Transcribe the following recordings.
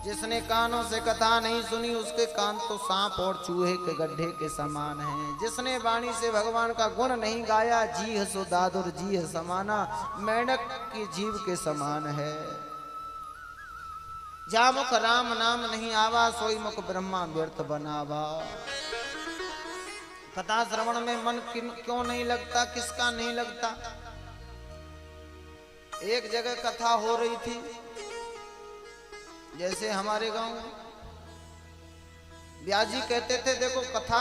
जिसने कानों से कथा नहीं सुनी उसके कान तो सांप और चूहे के गड्ढे के समान हैं। जिसने वाणी से भगवान का गुण नहीं गाया, जी है सो दादुर जी है समाना, मेंढक की जीव के समान है। जा मुख राम नाम नहीं आवा, सोई मुख ब्रह्मा व्यर्थ बनावा। कथा श्रवण में मन क्यों नहीं लगता, किसका नहीं लगता। एक जगह कथा हो रही थी, जैसे हमारे गांव ब्यास जी कहते थे देखो कथा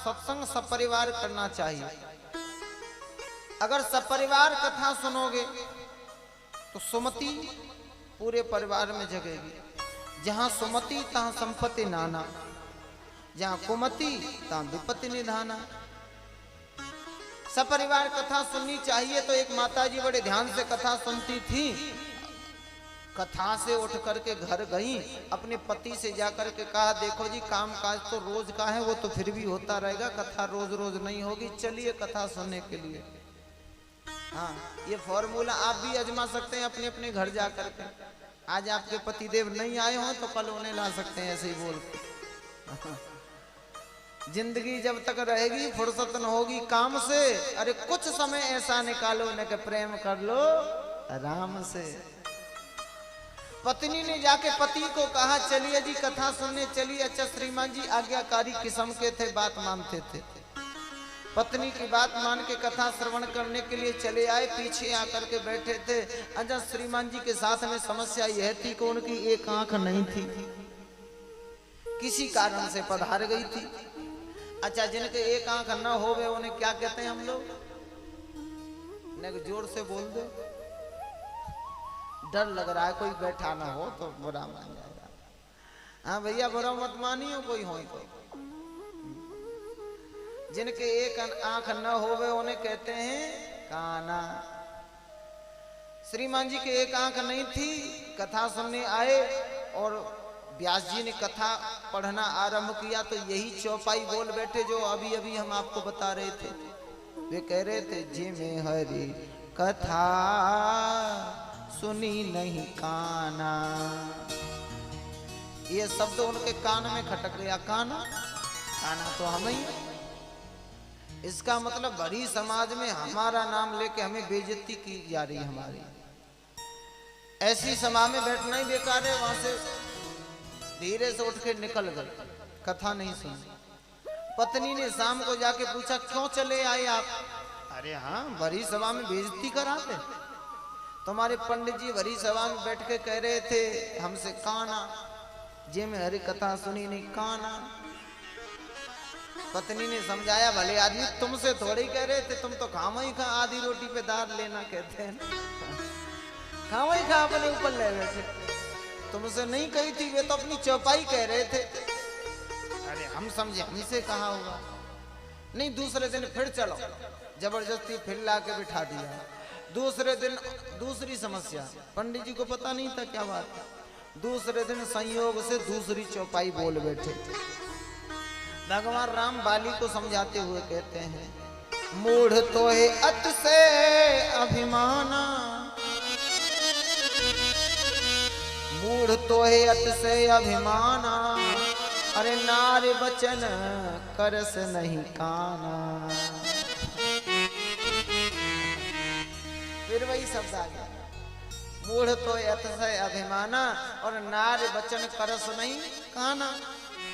सत्संग सपरिवार करना चाहिए। अगर सपरिवार कथा सुनोगे तो सुमति पूरे परिवार में जगेगी। जहां सुमति तहां संपत्ति नाना, जहां कुमति तहां विपत्ति निधाना। सपरिवार कथा सुननी चाहिए। तो एक माताजी बड़े ध्यान से कथा सुनती थी। कथा से उठ करके घर गई, अपने पति से जाकर के कहा देखो जी काम काज तो रोज का है, वो तो फिर भी होता रहेगा, कथा रोज रोज नहीं होगी, चलिए कथा सुनने के लिए। हाँ, ये फॉर्मूला आप भी आजमा सकते हैं अपने अपने घर जाकर के। आज आपके पतिदेव नहीं आए हों तो कल उन्हें ला सकते हैं ऐसे ही बोल के। जिंदगी जब तक रहेगी फुर्सत न होगी काम से, अरे कुछ समय ऐसा निकालो न कि प्रेम कर लो राम से। पत्नी ने जाके पति को कहा चलिए जी कथा सुनने चलिए। अच्छा श्रीमान जी आज्ञाकारी किस्म के थे, बात मानते थे। पत्नी की बात मान के कथा श्रवण करने के लिए चले आए, पीछे आकर के बैठे थे। अच्छा श्रीमान जी के साथ में समस्या यह थी कि उनकी एक आंख नहीं थी, किसी कारण से पधार गई थी। अच्छा जिनके एक आंख न हो वे उन्हें क्या कहते हैं हम लोग? जोर से बोल दो, डर लग रहा है कोई बैठा ना हो तो बुरा मान जाएगा। हाँ भैया बुरा मत मानियो कोई हो तो। जिनके एक आंख न होवे उन्हें कहते हैं काना। श्रीमान जी के एक आंख नहीं थी, कथा सुनने आए और व्यास जी ने कथा पढ़ना आरंभ किया तो यही चौपाई बोल बैठे जो अभी अभी हम आपको बता रहे थे। वे कह रहे थे जी में हरि कथा सुनी नहीं काना। ये शब्द उनके कान में खटक गया। काना काना तो हम ही। इसका मतलब भरी समाज में हमारा नाम लेके हमें बेइज्जती की जा रही है हमारी। ऐसी सभा में बैठना ही बेकार है। वहां से धीरे से उठ के निकल गए, कथा नहीं सुनी। पत्नी ने शाम को जाके पूछा क्यों चले आए आप? अरे हाँ भरी सभा में बेइज्जती कराते। तुम्हारे पंडित जी भरी सभा में बैठ के कह रहे थे हमसे काना, जे में हरी कथा सुनी नहीं काना। पत्नी ने समझाया भले आदमी तुमसे थोड़े ही कह रहे थे, तुम तो खामा ही खा आधी रोटी पे दार लेना कहते हैं, खामा ही खा अपने ऊपर ले रहे थे। तुमसे नहीं कही थी, वे तो अपनी चौपाई कह रहे थे। अरे हम समझे हमसे कहा होगा। नहीं दूसरे दिन फिर चलो, जबरदस्ती फिर ला के बिठा दिया। दूसरे दिन दूसरी समस्या, पंडित जी को पता नहीं था क्या बात है। दूसरे दिन संयोग से दूसरी चौपाई बोल बैठे। भगवान राम बाली को समझाते हुए कहते हैं मूढ़ तो है अत से अभिमाना, मूढ़ तो है अत से अभिमाना, अरे नारी बचन करस नहीं काना। फिर वही शब्द आ गया, मूढ़ तो अत से अभिमाना और नारी बचन करस नहीं काना।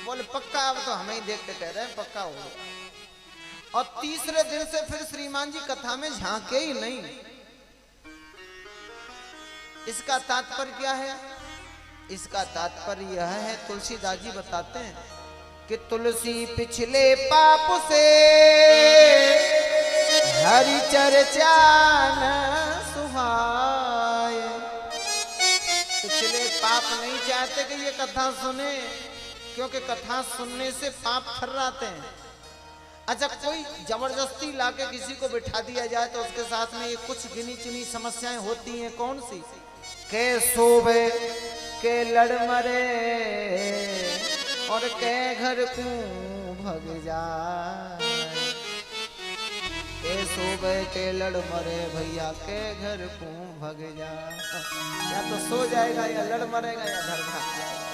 बोले पक्का, अब तो हमें ही देख के कह रहे हैं पक्का हो गया। और तीसरे दिन से फिर श्रीमान जी कथा में झांके ही नहीं। इसका तात्पर्य क्या है? इसका तात्पर्य यह है, तुलसीदास जी बताते हैं कि तुलसी पिछले पाप से हरि चर्चा न सुहाए। पिछले पाप नहीं चाहते कि ये कथा सुने, क्योंकि कथा सुनने से पाप ठर्राते हैं। अच्छा कोई जबरदस्ती लाके किसी को बिठा दिया जाए तो उसके साथ में ये कुछ गिनी चुनी समस्याएं होती हैं। कौन सी? के सोबे के लड़ मरे और के घर को भग जाए। के सोबे के लड़ मरे भैया के घर को भग जाए। या तो सो जाएगा या लड़ मरेगा या घर भाग जाएगा।